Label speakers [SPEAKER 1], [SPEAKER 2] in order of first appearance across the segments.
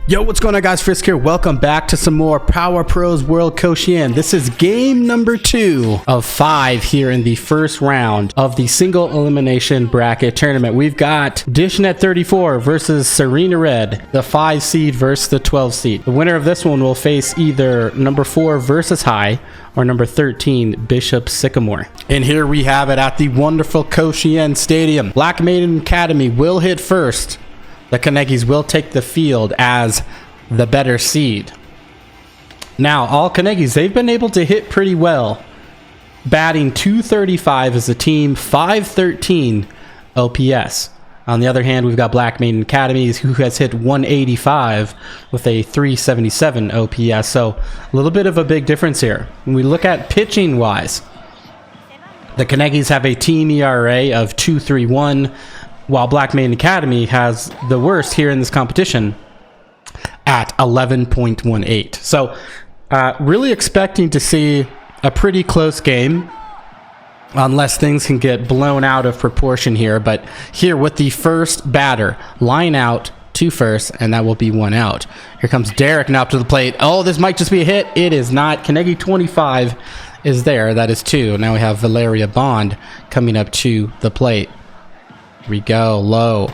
[SPEAKER 1] Yo, what's going on, guys? Frisk here. Welcome back to some more Power Pros World Koshien. This is game number 2 of 5 here in the first round of the single elimination bracket tournament. We've got Dishnet 34 versus Serena Red, the 5 seed versus the 12 seed. The winner of this one will face either number 4 versus High or number 13 Bishop Sycamore. And here we have it at the wonderful Koshien Stadium. Black Maiden Academy will hit first. The Kanegis will take the field as the better seed. Now, all Kanegis, they've been able to hit pretty well. Batting 235 as a team, 513 OPS. On the other hand, we've got Black Maiden Academy, who has hit 185 with a 377 OPS. So a little bit of a big difference here. When we look at pitching wise, the Kanegis have a team ERA of 2.31, while Black Maiden Academy has the worst here in this competition at 11.18. So really expecting to see a pretty close game, unless things can get blown out of proportion here. But here with the first batter, line out to first, and that will be one out. Here comes Derek now up to the plate. Oh, this might just be a hit. It is not. Kanegi 25 is there. That is 2. Now we have Valeria Bond coming up to the plate. Here we go, low.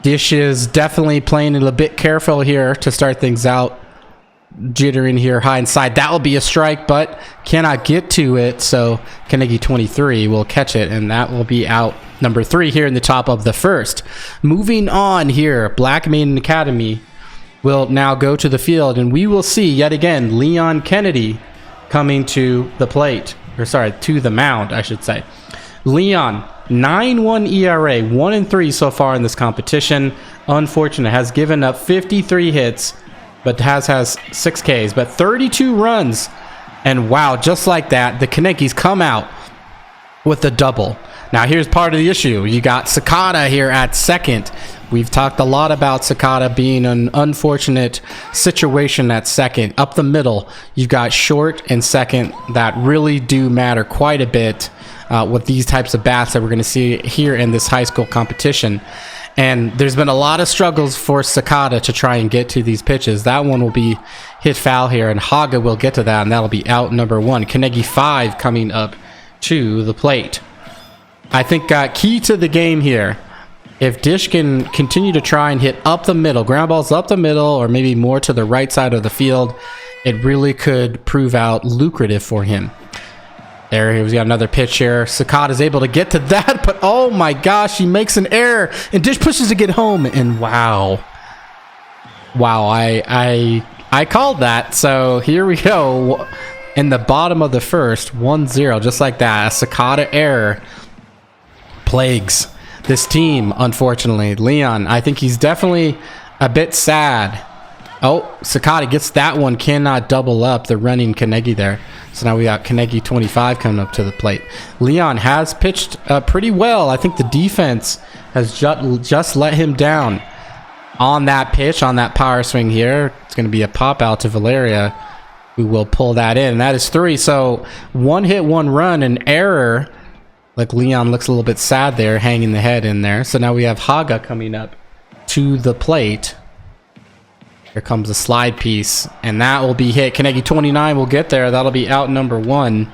[SPEAKER 1] Dish is definitely playing it a bit careful here to start things out. Jittering here, high inside. That will be a strike, but cannot get to it. So Kanegi 23 will catch it, and that will be out number 3 here in the top of the first. Moving on here, Black Maiden Academy will now go to the field, and we will see yet again Leon Kennedy coming to the plate. Or sorry, to the mound, I should say. Leon, 9.1 ERA, 1-3 so far in this competition. Unfortunate, has given up 53 hits, but has 6 Ks, but 32 runs. And wow, just like that, the Kanekis come out with a double. Now here's part of the issue. You got Sakata here at second. We've talked a lot about Sakata being an unfortunate situation at second. Up the middle, you've got short and second that really do matter quite a bit with these types of bats that we're going to see here in this high school competition. And there's been a lot of struggles for Sakata to try and get to these pitches. That one will be hit foul here, and Haga will get to that, and that'll be out number 1. Kanegi 5 coming up to the plate. I think key to the game here, if Dish can continue to try and hit up the middle, ground balls up the middle, or maybe more to the right side of the field, it really could prove out lucrative for him. There, he's got another pitch here. Sakata is able to get to that, but oh my gosh, he makes an error, and Dish pushes to get home, and wow. Wow, I called that. So here we go. In the bottom of the first, 1-0, just like that. A Sakata error plagues this team, unfortunately. Leon, I think he's definitely a bit sad. Oh, Sakata gets that one, cannot double up the running Kanegi there. So now we got Kanegi 25 coming up to the plate. Leon has pitched pretty well. I think the defense has just let him down on that pitch, on that power swing here. It's going to be a pop out to Valeria, who will pull that in. That is 3. So 1 hit, 1 run, an error. Like Leon looks a little bit sad there, hanging the head in there. So now we have Haga coming up to the plate. Here comes a slide piece, and that will be hit. Kanegi 29 will get there. That'll be out number 1.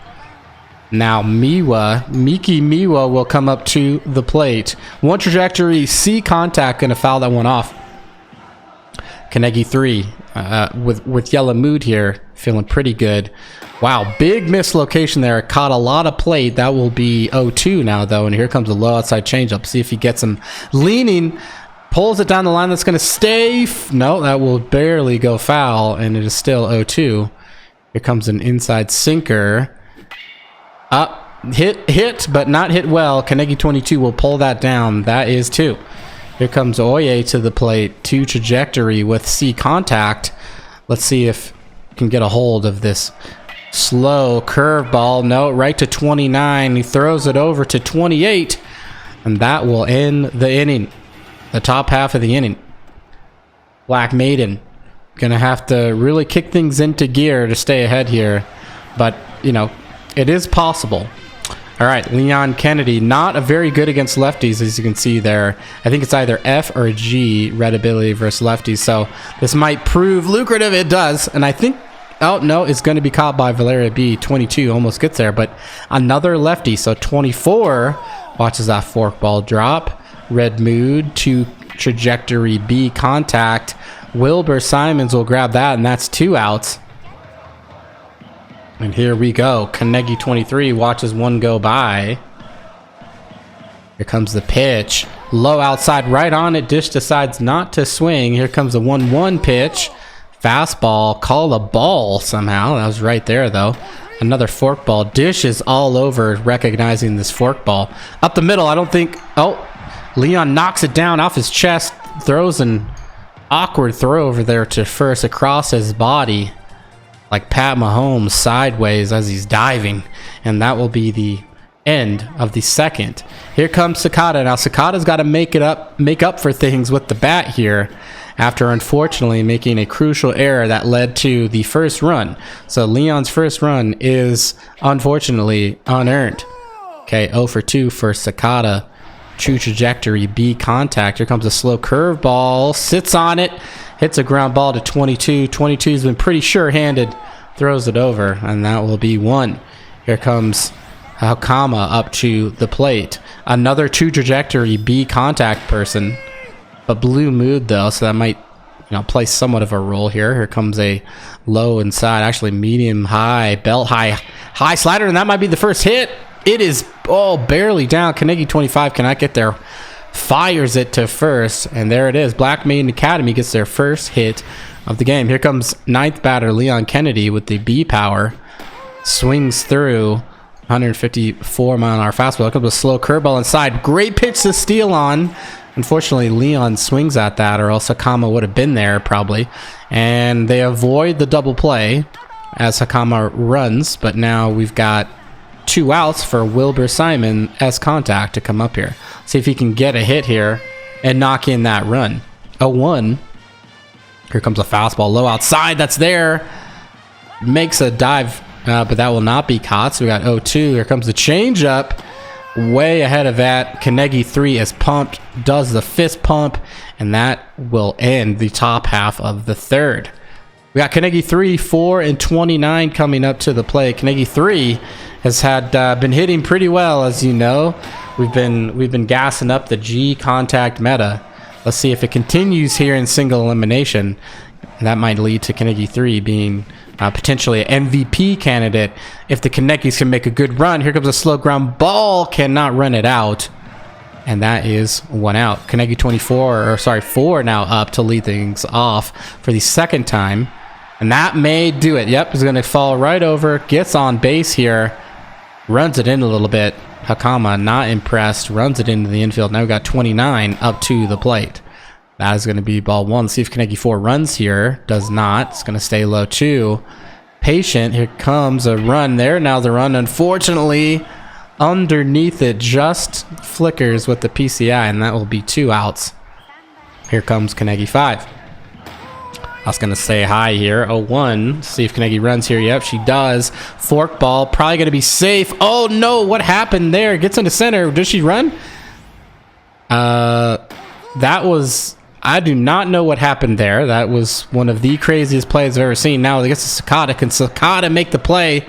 [SPEAKER 1] Now Miki Miwa will come up to the plate. One trajectory, C contact, gonna foul that one off. Kanegi 3 with yellow mood here, feeling pretty good. Wow, big mislocation there. Caught a lot of plate. That will be 0-2 now, though, and here comes a low outside changeup. See if he gets him leaning. Pulls it down the line. That's going to stay. No, that will barely go foul, and it is still 0-2. Here comes an inside sinker. Hit, but not hit well. Kanegi 22 will pull that down. That is 2. Here comes Oye to the plate. 2 trajectory with C contact. Let's see if we can get a hold of this slow curveball. No, right to 29. He throws it over to 28, and that will end the inning. The top half of the inning. Black Maiden gonna have to really kick things into gear to stay ahead here, but you know, it is possible. All right, Leon Kennedy, not a very good against lefties, as you can see there. I think it's either F or G, red ability versus lefties. So this might prove lucrative. It does. And I think, oh, no, it's going to be caught by Valeria B. 22, almost gets there. But another lefty, so 24 watches that forkball drop. Red mood to trajectory B contact. Wilbur Simons will grab that, and that's 2 outs. And here we go. Kanegi 23 watches one go by. Here comes the pitch. Low outside, right on it. Dish decides not to swing. Here comes the 1-1 pitch. Fastball. Call a ball somehow. That was right there, though. Another forkball. Dish is all over recognizing this forkball. Up the middle, I don't think... Oh, Leon knocks it down off his chest. Throws an awkward throw over there to first across his body. Like Pat Mahomes sideways as he's diving. And that will be the end of the second. Here comes Sakata. Now Sakata's got to make up for things with the bat here, after unfortunately making a crucial error that led to the first run. So Leon's first run is unfortunately unearned. Okay, 0 for 2 for Sakata. True trajectory B contact. Here comes a slow curveball. Sits on it. Hits a ground ball to 22. 22's been pretty sure-handed. Throws it over, and that will be 1. Here comes Hakama up to the plate. Another true trajectory B contact person. But blue mood, though, so that might, play somewhat of a role here. Here comes a low inside, actually medium-high, belt-high slider, and that might be the first hit. It is, barely down. Kanegi 25 cannot get there. Fires it to first, and there it is. Black Maiden Academy gets their first hit of the game. Here comes 9th batter Leon Kennedy with the B power. Swings through 154-mile-an-hour fastball. Here comes a slow curveball inside. Great pitch to steal on. Unfortunately, Leon swings at that, or else Hakama would have been there probably. And they avoid the double play as Hakama runs, but now we've got 2 outs for Wilbur Simon as contact to come up here. See if he can get a hit here and knock in that run. 0-1. Here comes a fastball low outside. That's there. Makes a dive, but that will not be caught. So we got 0-2. Here comes the changeup. Way ahead of that. Kanegi 3 is pumped. Does the fist pump. And that will end the top half of the third. We got Kanegi 3, 4, and 29 coming up to the plate. Kanegi 3 has been hitting pretty well, as you know. We've been gassing up the G contact meta. Let's see if it continues here in single elimination. That might lead to Kanegi 3 being potentially an MVP candidate if the Kanegis can make a good run. Here comes a slow ground ball. Cannot run it out. And that is 1 out. Kanegi 4 now up to lead things off for the second time. And that may do it. Yep, he's going to fall right over. Gets on base here. Runs it in a little bit. Hakama, not impressed. Runs it into the infield. Now we got 29 up to the plate. That is going to be ball 1. Let's see if Kanegi 4 runs here. Does not. It's going to stay low 2. Patient. Here comes a run there. Now the run, unfortunately, underneath it just flickers with the PCI, and that will be 2 outs. Here comes Kanegi 5. I was going to say hi here. 0-1. See if Kanegi runs here. Yep, she does. Fork ball. Probably going to be safe. Oh, no. What happened there? Gets into center. Does she run? That was... I do not know what happened there. That was one of the craziest plays I've ever seen. Now, it gets to Sakata. Can Sakata make the play?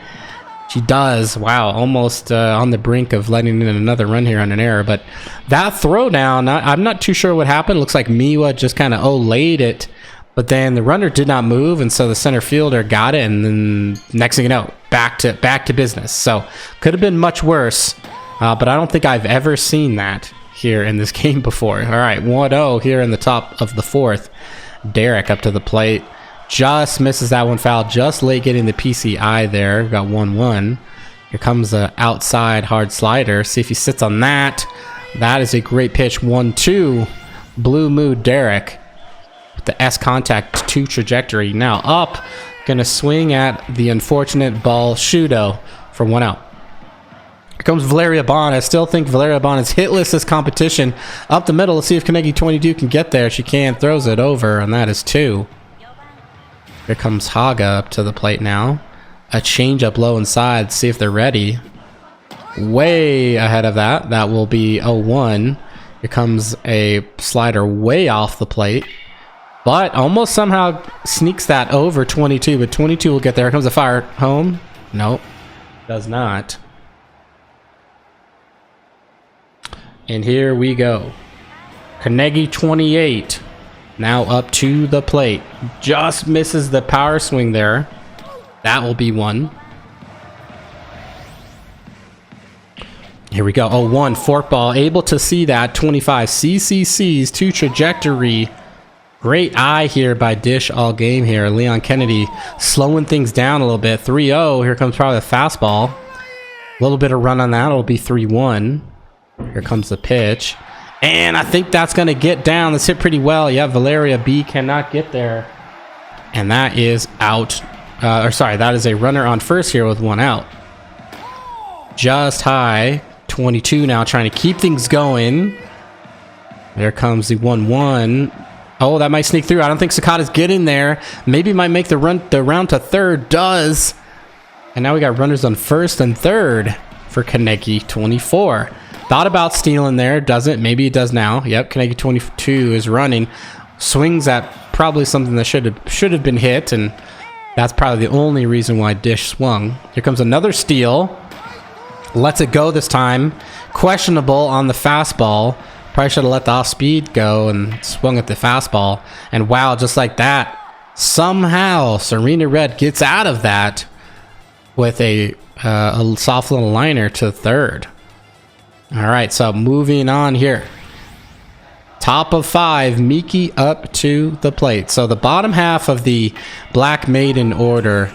[SPEAKER 1] She does. Wow. Almost on the brink of letting in another run here on an error. But that throwdown, I'm not too sure what happened. Looks like Miwa just kind of laid it. But then the runner did not move, and so the center fielder got it, and then next thing you know, back to business. So could have been much worse, but I don't think I've ever seen that here in this game before. All right, 1-0 here in the top of the fourth. Derek up to the plate. Just misses that one foul, just late getting the PCI there. We've got 1-1. Here comes the outside hard slider. See if he sits on that. That is a great pitch. 1-2. Blue mood Derek. The S contact to trajectory. Now up. Gonna swing at the unfortunate ball Shudo for 1 out. Here comes Valeria Bond. I still think Valeria Bond is hitless this competition. Up the middle. Let's see if Kanegi 22 can get there. She can. Throws it over, and that is 2. Here comes Haga up to the plate now. A change up low inside. See if they're ready. way ahead of that. That will be 0-1. Here comes a slider way off the plate, but almost somehow sneaks that over 22, but 22 will get there. Here comes a fire home. Nope, does not. And here we go. Kanegi 28 now up to the plate. Just misses the power swing there. That will be 1. Here we go. 0-1 fork ball. Able to see that. 25 CCCs to trajectory. Great eye here by Dish all game here. Leon Kennedy slowing things down a little bit. 3-0. Here comes probably the fastball. A little bit of run on that. It'll be 3-1. Here comes the pitch. And I think that's going to get down. That's hit pretty well. Yeah, Valeria B cannot get there. And that is out. That is a runner on first here with 1 out. Just high. 22 now trying to keep things going. There comes the 1-1. Oh, that might sneak through. I don't think Sakata's getting there. Maybe might make the round to third. Does. And now we got runners on first and third for Kaneki 24. Thought about stealing there. Doesn't. Maybe it does now. Yep, Kaneki 22 is running. Swings at probably something that should have been hit, and that's probably the only reason why Dish swung. Here comes another steal. Lets it go this time. Questionable on the fastball. Probably should have let the off speed go and swung at the fastball. And wow, just like that, somehow Serena Red gets out of that with a soft little liner to third. All right, so moving on here. Top of 5, Miki up to the plate. So the bottom half of the Black Maiden order,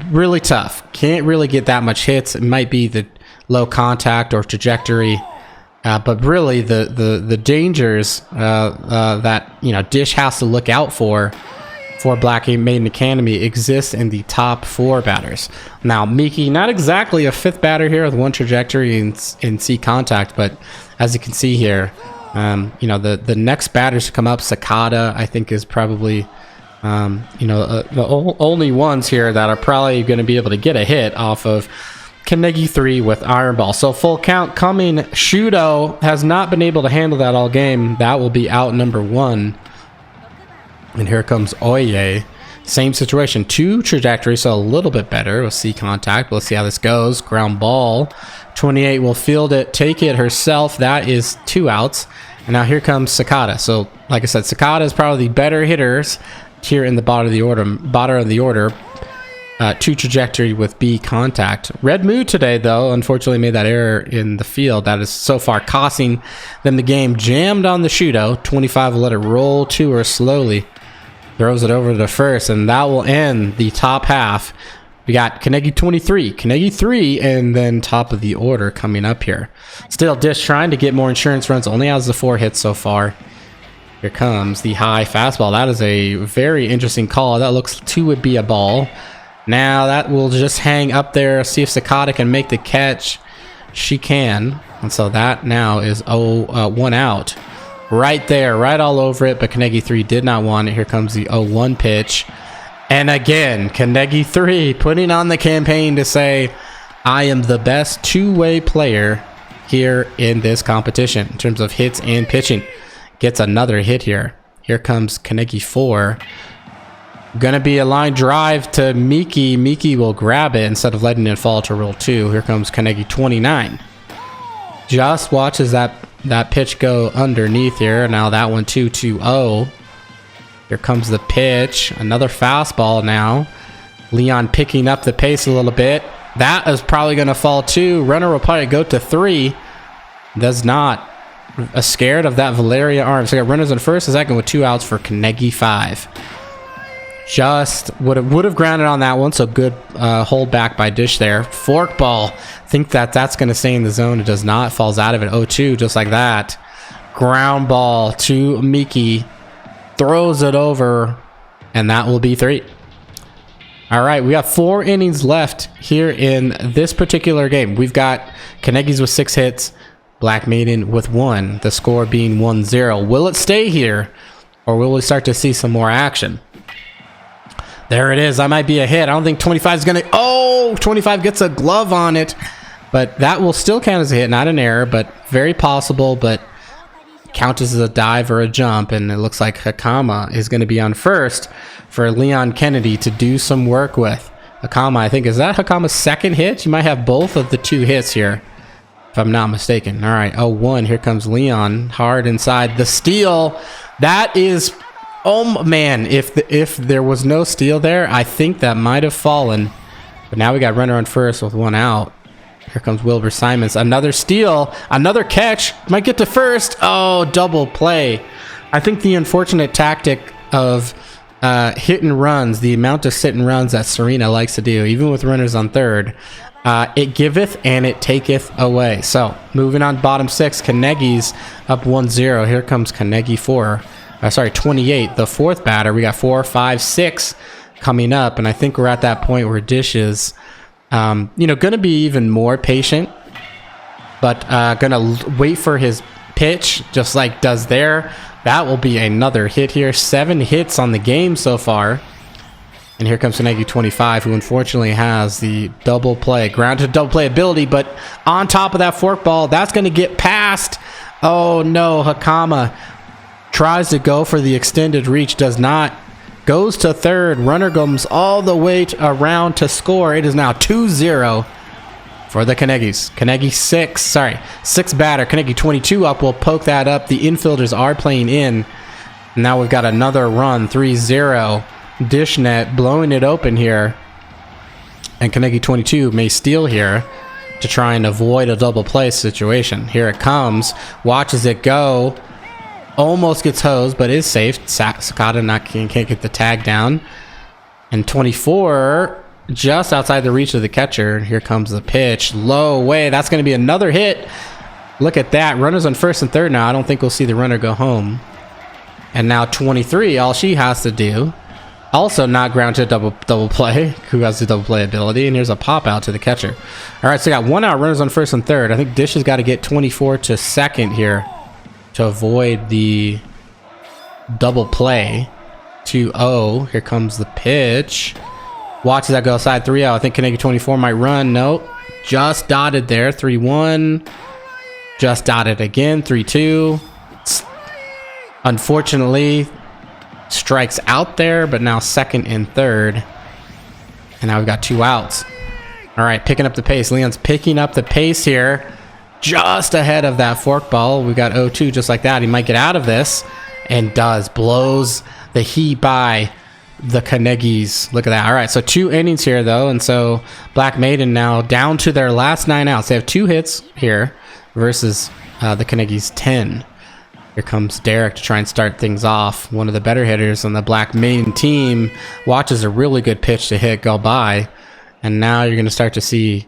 [SPEAKER 1] really tough. Can't really get that much hits. It might be the low contact or trajectory, but really the dangers that Dish has to look out for Black Maiden Academy exist in the top 4 batters. Now Miki, not exactly a 5th batter here with 1 trajectory and C contact, but as you can see here, the next batters to come up, Sakata, I think is probably the only ones here that are probably going to be able to get a hit off of Kanegi 3 with Iron Ball. So full count coming. Shudo has not been able to handle that all game. That will be out number 1. And here comes Oye. Same situation. 2 trajectories, so a little bit better with C contact. Let's see how this goes. Ground ball. 28 will field it, take it herself. That is 2 outs. And now here comes Sakata. So like I said, Sakata is probably the better hitters here in the bottom of the order. 2 trajectory with B contact. Red Mood today, though, unfortunately made that error in the field. That is so far costing them the game. Jammed on the Shudo. 25 will let it roll to her slowly. Throws it over to first, and that will end the top half. We got Kanegi 23, Kanegi 3, and then top of the order coming up here. Still, Dish trying to get more insurance runs. Only has the 4 hits so far. Here comes the high fastball. That is a very interesting call. That looks to would be a ball. Now that will just hang up there. See if Sakata can make the catch. She can. And so that now is 1 out. Right there, right all over it. But Kanegi 3 did not want it. Here comes the 0-1 pitch. And again, Kanegi 3 putting on the campaign to say, I am the best 2-way player here in this competition in terms of hits and pitching. Gets another hit here. Here comes Kanegi 4. Gonna be a line drive to Miki. Miki will grab it instead of letting it fall to roll 2. Here comes Kanegi 29. Just watches that pitch go underneath here. Now that one 2-2-0. Here comes the pitch. Another fastball now. Leon picking up the pace a little bit. That is probably going to fall too. Runner will probably go to 3. Does not. Scared of that Valeria arm. So we got runners on first and second with 2 outs for Kanegi 5. Just would have grounded on that one. So good hold back by Dish there. Fork ball. Think that's going to stay in the zone. It does not. Falls out of it. 0-2 just like that. Ground ball to Miki. Throws it over. And that will be 3. All right, we got 4 innings left here in this particular game. We've got Kanegi's with 6 hits, Black Maiden with 1, the score being 1-0. Will it stay here, or will we start to see some more action? There it is. That might be a hit. I don't think 25 is going to... Oh, 25 gets a glove on it, But that will still count as a hit, not an error, but very possible, but count as a dive or a jump. And it looks like Hakama is going to be on first for Leon Kennedy to do some work with. Hakama, I think, is that Hakama's second hit? You might have both of the 2 hits here, if I'm not mistaken. All right, 0-1. Here comes Leon, hard inside. The steal, that is, oh man, if there was no steal there, I think that might have fallen. But now we got runner on first with 1 out. Here comes Wilbur Simons. Another steal, another catch. Might get to first. Oh, double play. I think the unfortunate tactic of hit and runs, the amount of sit and runs that Serena likes to do, even with runners on third, it giveth and it taketh away. So moving on, bottom 6, Carnegie's up 1-0. Here comes Carnegie 28, the 4th batter. We got 4, 5, 6 coming up, and I think we're at that point where Dish is going to be even more patient, but going to wait for his pitch, just like does there. That will be another hit here. 7 hits on the game so far. And here comes Carnegie 25, who unfortunately has the double play, grounded double play ability, but on top of that forkball, that's going to get past. Oh no, Hakama tries to go for the extended reach, does not. Goes to third. Runner comes all the way around to score. It is now 2-0 for the Carnegies. Carnegie 6 batter. Carnegie 22 up. We'll poke that up. The infielders are playing in. Now we've got another run. 3-0. Dish net blowing it open here. And Carnegie 22 may steal here to try and avoid a double play situation. Here it comes. Watches it go. Almost gets hosed, but is safe. Sakata can't get the tag down. And 24 just outside the reach of the catcher. Here comes the pitch. Low way. That's going to be another hit. Look at that. Runners on first and third now. I don't think we'll see the runner go home. And now 23, all she has to do. Also not ground to double play. Who has the double play ability? And here's a pop out to the catcher. All right, so we got 1 out. Runners on first and third. I think Dish has got to get 24 to second here to avoid the double play. 2-0. Here comes the pitch. Watches that go outside. 3-0. I think Carnegie 24 might run. Nope. Just dotted there. 3-1. Just dotted again. 3-2. Unfortunately, strikes out there, but now second and third. And now we've got 2 outs. All right, picking up the pace. Leon's picking up the pace here. Just ahead of that forkball. We got 0-2 just like that. He might get out of this, and does. Blows the heat by the Carnegies. Look at that. All right, so 2 innings here, though, and so Black Maiden now down to their last 9 outs. They have 2 hits here versus the Carnegies 10. Here comes Derek to try and start things off. One of the better hitters on the Black Maiden team watches a really good pitch to hit go by, and now you're going to start to see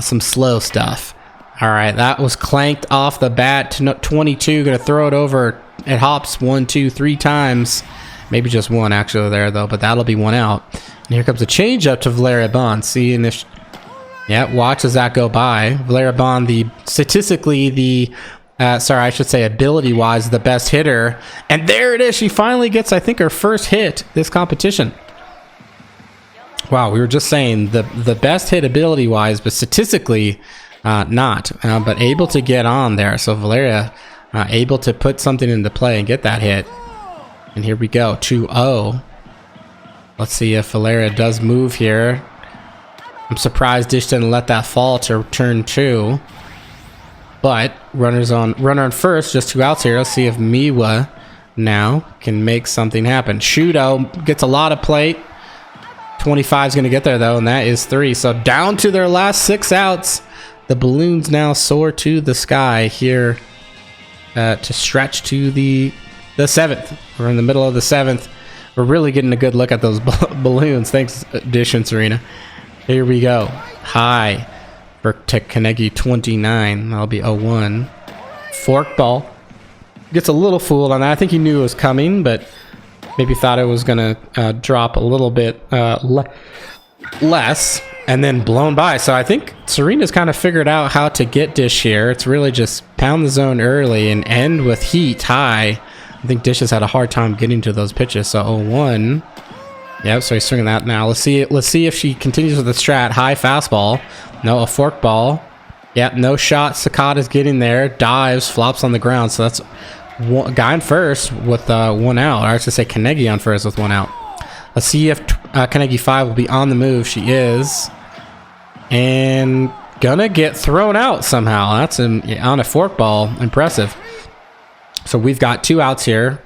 [SPEAKER 1] some slow stuff. All right, that was clanked off the bat to 22. Going to throw it over. It hops 1, 2, 3 times. Maybe just 1 actually there, though, but that'll be 1 out. And here comes a changeup to Valeria Bond. See, in this, yeah, watch as that go by. Valeria Bond, ability-wise, the best hitter. And there it is. She finally gets, I think, her first hit this competition. Wow, we were just saying the best hit ability-wise, but statistically, not. But able to get on there. So Valeria able to put something into play and get that hit. And here we go, 2-0. Let's see if Valeria does move here. I'm surprised Dish didn't let that fall to turn 2. But runner on first, just 2 outs here. Let's see if Miwa now can make something happen. Shudo gets a lot of plate. 25 is going to get there, though, and that is 3. So down to their last 6 outs. The balloons now soar to the sky here to stretch to the 7th. We're in the middle of the 7th. We're really getting a good look at those balloons. Thanks, Dish and Serena. Here we go. High for Carnegie 29. That'll be 0-1. Forkball. Gets a little fooled on that. I think he knew it was coming, but maybe thought it was going to drop a little bit less. And then blown by. So I think Serena's kind of figured out how to get Dish here. It's really just pound the zone early and end with heat high. I think Dish has had a hard time getting to those pitches. So 0-1. Yep, so he's swinging that now. Let's see if she continues with the strat. High fastball. No, a forkball. Yeah, no shot. Sakata's getting there. Dives, flops on the ground. So that's one guy on first with 1 out. Or I should say Kanegi on first with 1 out. Let's see if Kanegi 5 will be on the move. She is. And gonna get thrown out somehow. That's on a fork ball. Impressive. So we've got 2 outs here.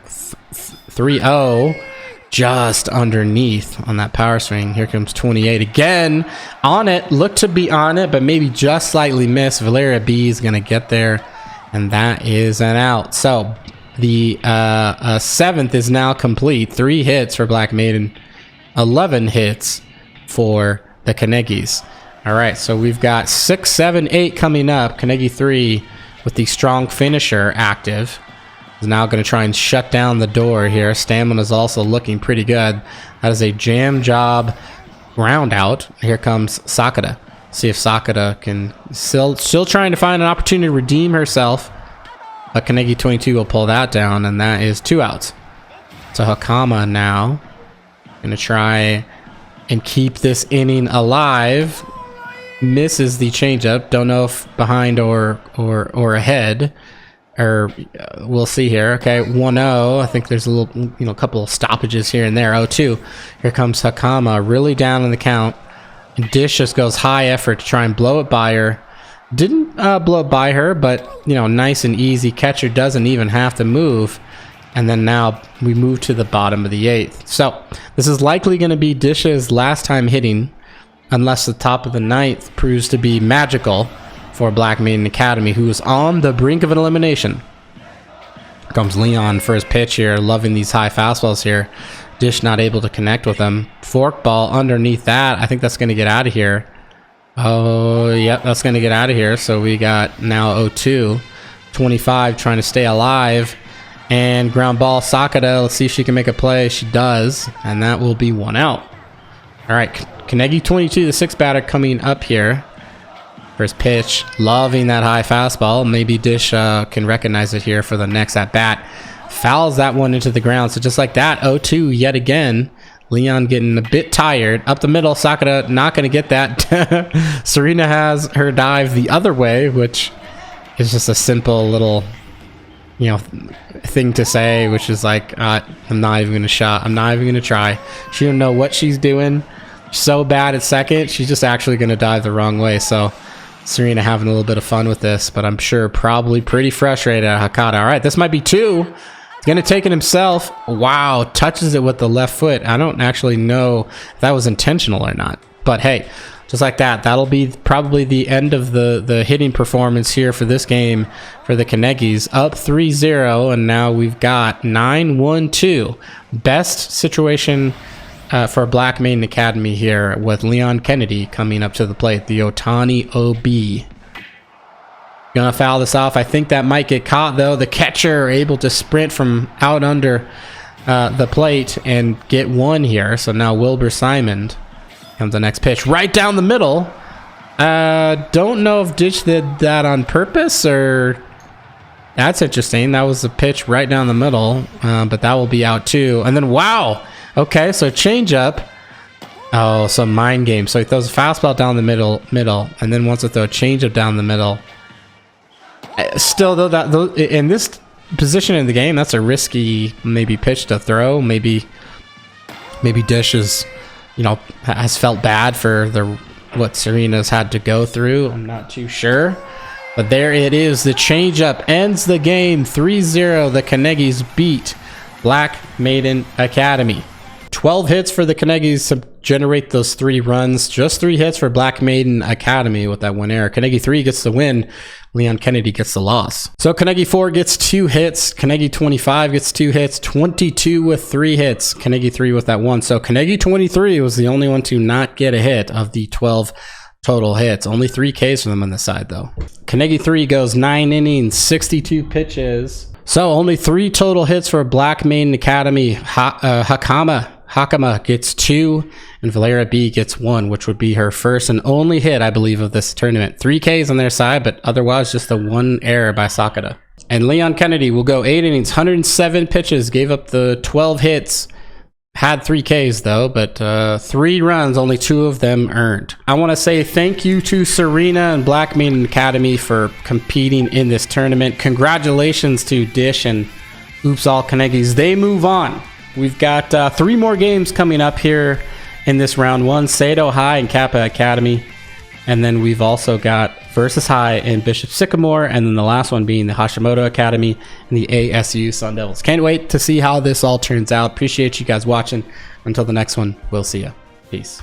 [SPEAKER 1] 3-0. Just underneath on that power swing. Here comes 28 again. On it. Looked to be on it, but maybe just slightly missed. Valeria B is going to get there, and that is an out. So the 7th is now complete. 3 hits for Black Maiden. 11 hits for the Kanegis. All right, so we've got 6, 7, 8 coming up. Kanegi 3 with the strong finisher active. Is now going to try and shut down the door here. Stamina is also looking pretty good. That is a jam job round out. Here comes Sakata. See if Sakata can still trying to find an opportunity to redeem herself. But Kanegi 22 will pull that down, and that is 2 outs. So Hakama now going to try and keep this inning alive. Misses the changeup. Don't know if behind or ahead. Or we'll see here. Okay, 1-0. I think there's a little, couple of stoppages here and there. 0-2. Here comes Hakama, really down in the count. And Dish just goes high effort to try and blow it by her. Didn't blow it by her, but nice and easy. Catcher doesn't even have to move. And then now we move to the bottom of the 8th. So this is likely going to be Dish's last time hitting, unless the top of the 9th proves to be magical for Black Maiden Academy, who is on the brink of an elimination. Comes Leon for his pitch here, loving these high fastballs here. Dish not able to connect with them. Fork ball underneath that. I think that's going to get out of here. Oh, yep, that's going to get out of here. So we got now 0-2. 25 trying to stay alive. And ground ball, Sakata. Let's see if she can make a play. She does. And that will be 1 out. All right, Kanegi 22, the 6th batter coming up here. First pitch, loving that high fastball. Maybe Dish can recognize it here for the next at bat. Fouls that one into the ground. So just like that, 0-2 yet again. Leon getting a bit tired. Up the middle, Sakata not going to get that. Serena has her dive the other way, which is just a simple little, thing to say, which is like, I'm not even going to shot. I'm not even going to try. She don't know what she's doing. So bad at second, she's just actually going to dive the wrong way. So Serena having a little bit of fun with this, but I'm sure probably pretty frustrated at Hakata. All right, this might be 2. He's going to take it himself. Wow, touches it with the left foot. I don't actually know if that was intentional or not. But hey, just like that, that'll be probably the end of the hitting performance here for this game for the Kanegis. Up 3-0, and now we've got 9-1-2. Best situation for Black Maiden Academy here with Leon Kennedy coming up to the plate. The Otani OB. Gonna foul this off. I think that might get caught though. The catcher able to sprint from out under the plate and get 1 here. So now Wilbur Simon comes the next pitch. Right down the middle. Don't know if Ditch did that on purpose or... That's interesting. That was a pitch right down the middle. But that will be out too. And then wow! Okay, so change up. Oh, so mind game. So he throws a fastball down the middle, and then wants to throw a change up down the middle. Still, though, in this position in the game, that's a risky maybe pitch to throw. Maybe Dish is, has felt bad for what Serena's had to go through. I'm not too sure. But there it is. The changeup ends the game. 3-0. The Kanegis beat Black Maiden Academy. 12 hits for the Kanegis to generate those 3 runs. Just 3 hits for Black Maiden Academy with that 1 error. Kanegi 3 gets the win. Leon Kennedy gets the loss. So Kanegi 4 gets 2 hits. Kanegi 25 gets 2 hits. 22 with 3 hits. Kanegi 3 with that 1. So Kanegi 23 was the only one to not get a hit of the 12 total hits. Only 3 Ks for them on the side though. Kanegi 3 goes 9 innings, 62 pitches. So only 3 total hits for Black Maiden Academy. Hakama gets 2 and Valeria B gets 1, which would be her first and only hit, I believe, of this tournament. 3 Ks on their side, but otherwise just the 1 error by Sakata. And Leon Kennedy will go 8 innings, 107 pitches, gave up the 12 hits, Had 3 Ks though, but 3 runs, only 2 of them earned. I want to say thank you to Serena and Black Maiden Academy for competing in this tournament. Congratulations to Dish and Oops All Kanegis. They move on. We've got 3 more games coming up here in this round 1. Sato High and Kappa Academy. And then we've also got Versus High and Bishop Sycamore, and then the last one being the Hashimoto Academy and the ASU Sun Devils. Can't wait to see how this all turns out. Appreciate you guys watching. Until the next one, we'll see ya. Peace.